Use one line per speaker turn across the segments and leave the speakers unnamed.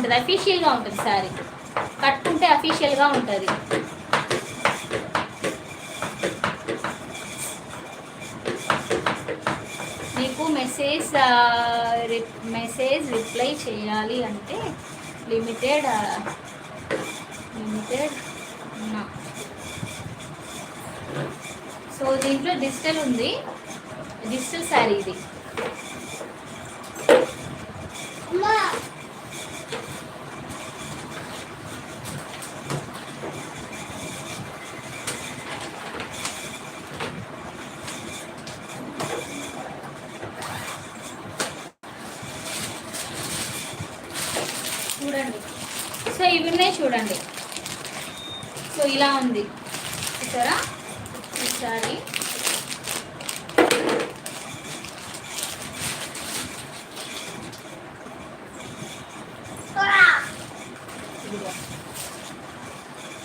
ఉంటుంది, అఫీషియల్గా ఉంటుంది శారీ. కట్టుకుంటే అఫీషియల్గా ఉంటుంది. మీకు మెసేజ్ రిప్లై చేయాలి అంటే లిమిటెడ్ ఉన్నా. సో దీంట్లో డిజిటల్ ఉంది, డిజిటల్ శారీ ఇది. చూడండి, సో ఇవి ఉన్నాయి చూడండి. సో ఇలా ఉంది చూసారా ఈ సారీ.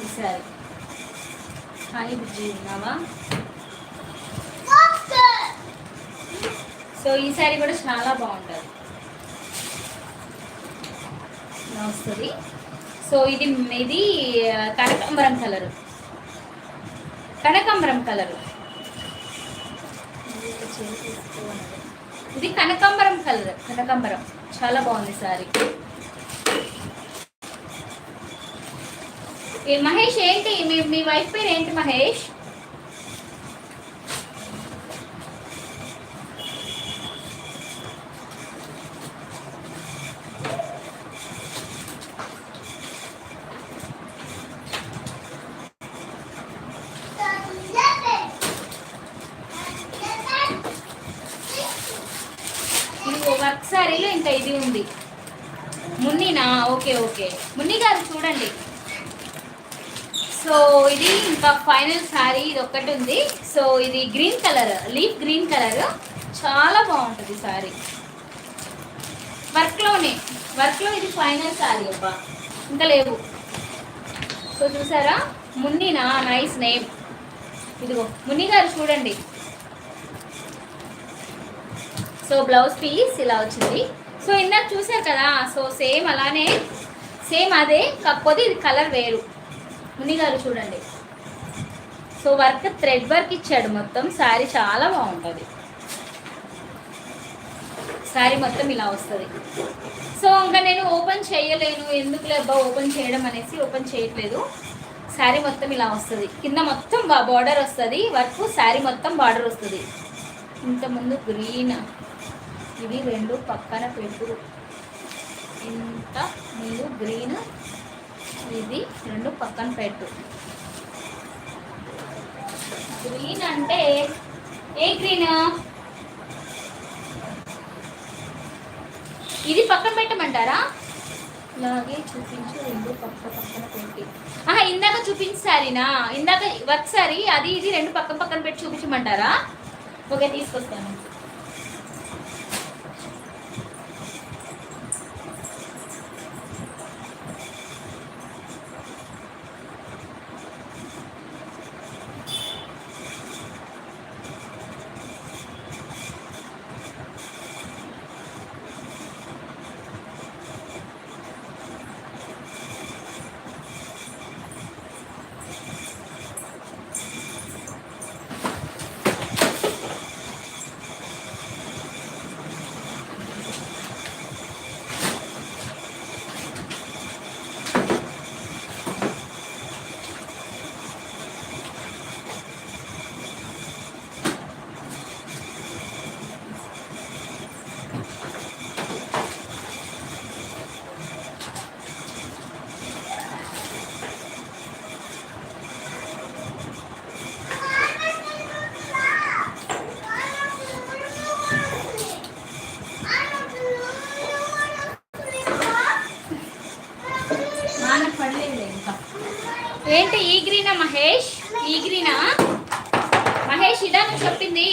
ఈ సారీ హాయ్ బుజ్జి ఉన్నావా? సో ఈ సారీ కూడా చాలా బాగుంటుంది వస్తుంది. సో ఇది కనకాంబరం కలరు, కనకాంబరం కలరు, ఇది కనకాంబరం కలర్, కనకాంబరం చాలా బాగుంది సారీ. మహేష్ ఏంటి మీ వైఫ్ పేరు ఏంటి మహేష్? వర్క్ సారీలో ఇంకా ఇది ఉంది. మున్నీనా? ఓకే ఓకే మున్ని గారు చూడండి. సో ఇది ఇంకా ఫైనల్ శారీ ఇది ఒక్కటి ఉంది. సో ఇది green colour, leaf green colour, చాలా బాగుంటుంది శారీ. వర్క్లో ఇది ఫైనల్ శారీ అబ్బా, ఇంకా లేవు. సో చూసారా మున్నీనా? Nice name. ఇదిగో మున్ని గారు చూడండి. సో బ్లౌజ్ పీస్ ఇలా వచ్చింది. సో ఇందాక చూసారు కదా, సో సేమ్ అలానే సేమ్ అదే, కాకపోతే ఇది కలర్ వేరు. ముని గారు చూడండి. సో వర్క్ థ్రెడ్ వర్క్ ఇచ్చాడు మొత్తం. శారీ చాలా బాగుంటుంది. శారీ మొత్తం ఇలా వస్తుంది. సో ఇంకా నేను ఓపెన్ చేయలేను, ఎందుకు లేబ్బా ఓపెన్ చేయడం అనేసి ఓపెన్ చేయట్లేదు. శారీ మొత్తం ఇలా వస్తుంది. కింద మొత్తం బార్డర్ వస్తుంది, వర్క్ శారీ మొత్తం బార్డర్ వస్తుంది. ఇంతకుముందు గ్రీన్, ఇవి రెండు పక్కన పెట్టు. ఇంత ముందు గ్రీన్, ఇది రెండు పక్కన పెట్టు. గ్రీన్ అంటే ఏ గ్రీన్? ఇది పక్కన పెట్టమంటారా? ఇలాగే చూపించు, రెండు పక్కన పెట్టి. ఇందాక చూపించారినా, ఇందాక వర్క్ సారీ అది ఇది రెండు పక్కన పెట్టి చూపించమంటారా? ఓకే తీసుకొస్తాను. ఏంటి ఈ గ్రీనా మహేష్? ఈ గ్రీనా మహేష్? ఇదా నువ్వు చెప్పింది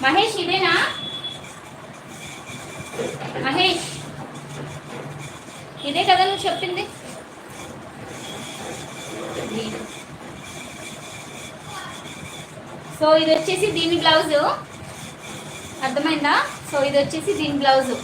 మహేష్? ఇదేనా మహేష్? ఇదే కదా నువ్వు చెప్పింది? సో ఇది వచ్చేసి దీని బ్లౌజు, అర్థమైందా? సో ఇది వచ్చేసి దీని బ్లౌజు.